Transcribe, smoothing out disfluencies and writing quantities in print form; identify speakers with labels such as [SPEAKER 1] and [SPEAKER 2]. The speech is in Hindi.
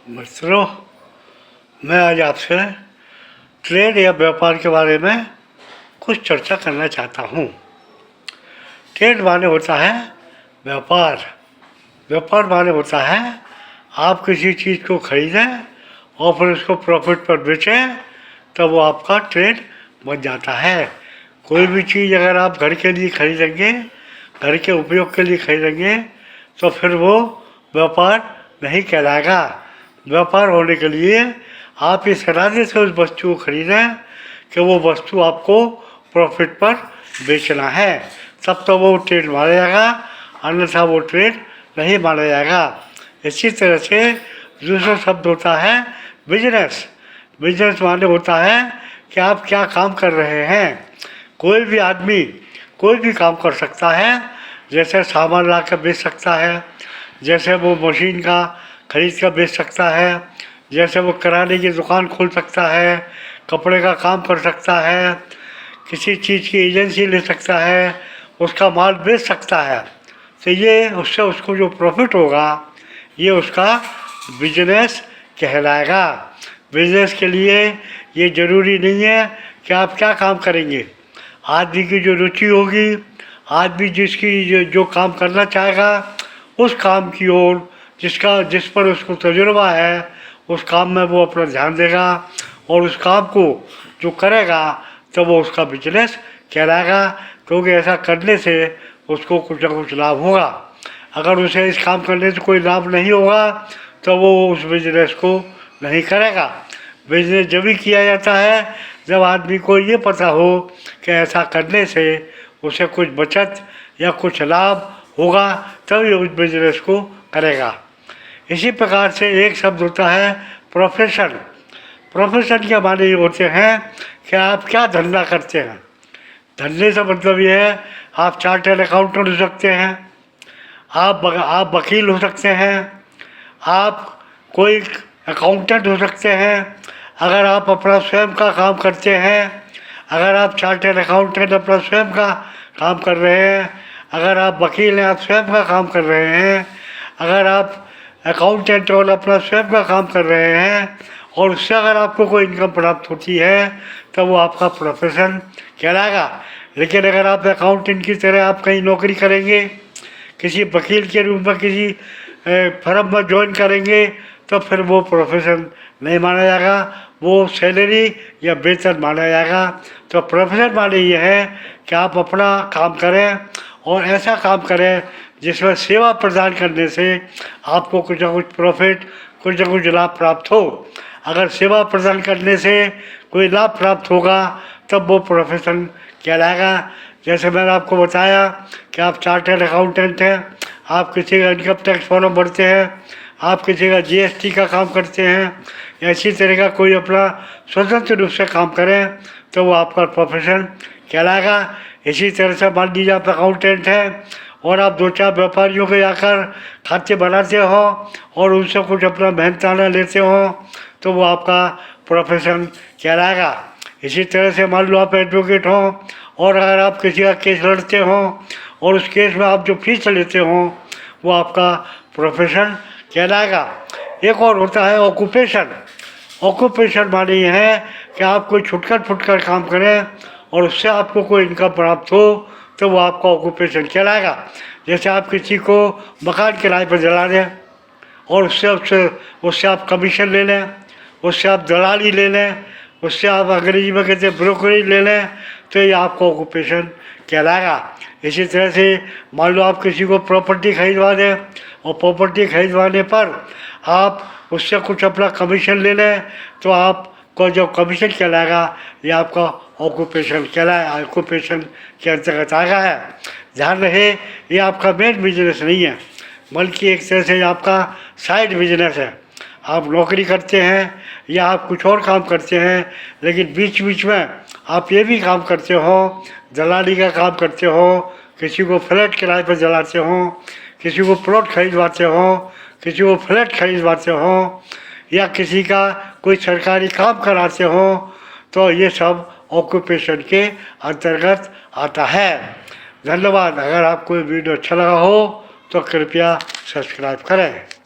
[SPEAKER 1] मित्रों, मैं आज आपसे ट्रेड या व्यापार के बारे में कुछ चर्चा करना चाहता हूँ। ट्रेड माने होता है व्यापार। व्यापार माने होता है आप किसी चीज़ को खरीदें और फिर उसको प्रॉफिट पर बेचें, तब वो आपका ट्रेड बन जाता है। कोई भी चीज़ अगर आप घर के लिए खरीदेंगे, घर के उपयोग के लिए खरीदेंगे, तो फिर वो व्यापार नहीं कहलाएगा। व्यापार होने के लिए आप इस इरादे से उस वस्तु को खरीदें कि वो वस्तु आपको प्रॉफिट पर बेचना है, तब तो वो ट्रेड माना जाएगा, अन्यथा वो ट्रेड नहीं माना जाएगा। इसी तरह से दूसरा शब्द होता है बिजनेस। बिजनेस माने होता है कि आप क्या काम कर रहे हैं। कोई भी आदमी कोई भी काम कर सकता है, जैसे सामान ला कर बेच सकता है, जैसे वो मशीन का खरीद कर बेच सकता है, जैसे वो किराने की दुकान खोल सकता है, कपड़े का काम कर सकता है, किसी चीज़ की एजेंसी ले सकता है, उसका माल बेच सकता है। तो ये उससे उसको जो प्रॉफिट होगा ये उसका बिजनेस कहलाएगा। बिजनेस के लिए ये ज़रूरी नहीं है कि आप क्या काम करेंगे। आदमी की जो रुचि होगी, आदमी जो काम करना चाहेगा, उस काम की ओर जिस पर उसको तजुर्बा है, उस काम में वो अपना ध्यान देगा और उस काम को जो करेगा तो वो उसका बिजनेस कहलाएगा, क्योंकि ऐसा करने से उसको कुछ ना कुछ लाभ होगा। अगर उसे इस काम करने से कोई लाभ नहीं होगा तो वो उस बिजनेस को नहीं करेगा। बिजनेस जब भी किया जाता है जब आदमी को ये पता हो कि ऐसा करने से उसे कुछ बचत या कुछ लाभ होगा, तभी उस बिजनेस को करेगा। इसी प्रकार से एक शब्द होता है प्रोफेशन। प्रोफेशन के माने ये होते हैं कि आप क्या धंधा करते हैं। धंधे से मतलब ये है आप चार्टर्ड अकाउंटेंट हो सकते हैं, आप वकील हो सकते हैं, आप कोई अकाउंटेंट हो सकते हैं। अगर आप अपना स्वयं का काम करते हैं, अगर आप चार्टर्ड अकाउंटेंट अपना स्वयं का काम कर रहे हैं, अगर आप वकील हैं आप स्वयं का काम कर रहे हैं, अगर आप अकाउंटेंट और अपना स्वयं का काम कर रहे हैं और उससे अगर आपको कोई इनकम प्राप्त होती है तो वो आपका प्रोफेशन कहलाएगा। लेकिन अगर आप अकाउंटेंट की तरह आप कहीं नौकरी करेंगे, किसी वकील के रूप में किसी फर्म में ज्वाइन करेंगे, तो फिर वो प्रोफेशन नहीं माना जाएगा, वो सैलरी या वेतन माना जाएगा। तो प्रोफेशन माने ये है कि आप अपना काम करें और ऐसा काम करें जिसमें सेवा प्रदान करने से आपको कुछ ना कुछ प्रॉफिट, कुछ ना कुछ लाभ प्राप्त हो। अगर सेवा प्रदान करने से कोई लाभ प्राप्त होगा तब वो प्रोफेशन कहलाएगा। जैसे मैंने आपको बताया कि आप चार्टर्ड अकाउंटेंट हैं, आप किसी का इनकम टैक्स फॉर्म भरते हैं, आप किसी का जीएसटी का काम करते हैं, ऐसी तरह का कोई अपना स्वतंत्र रूप से काम करें तो वो आपका प्रोफेशन कहलाएगा। इसी तरह से मान लीजिए आप अकाउंटेंट हैं और आप दो चार व्यापारियों के जाकर खाते बनाते हो और उनसे कुछ अपना मेहनताना लेते हो, तो वो आपका प्रोफेशन कहलाएगा। इसी तरह से मान लो आप एडवोकेट हो और अगर आप किसी का केस लड़ते हो और उस केस में आप जो फीस लेते हो वो आपका प्रोफेशन कहलाएगा। एक और होता है ऑक्यूपेशन। ऑक्यूपेशन माने ये है कि आप कोई छुटकर फुटकर काम करें और उससे आपको कोई इनकम प्राप्त हो तो वो आपका ऑक्यूपेशन कहलाएगा। जैसे आप किसी को मकान किराए पर दिला दें और उससे आप कमीशन ले लें, उससे आप दलाली ले लें, उससे आप अंग्रेजी में कहते हैं ब्रोकरेज ले लें, तो ये आपका ऑक्यूपेशन कहलाएगा। इसी तरह से मान लो आप किसी को प्रॉपर्टी खरीदवा दें और प्रॉपर्टी खरीदवाने पर आप उससे कुछ अपना कमीशन ले लें, तो आपको जो कमीशन कहलाएगा ये आपका ऑक्यूपेशन कहलाएगा, ऑक्यूपेशन के अंतर्गत आएगा है। ध्यान रहे ये आपका मेन बिजनेस नहीं है, बल्कि एक तरह से आपका साइड बिजनेस है। आप नौकरी करते हैं या आप कुछ और काम करते हैं, लेकिन बीच बीच में आप ये भी काम करते हो, दलाली का काम करते हो, किसी को फ्लैट किराए पर दिलाते हो, किसी को प्लॉट खरीदवाते हो, किसी को फ्लैट खरीदवाते हो या किसी का कोई सरकारी काम कराते हो, तो ये सब ऑक्यूपेशन के अंतर्गत आता है। धन्यवाद। अगर आपको वीडियो अच्छा लगा हो तो कृपया सब्सक्राइब करें।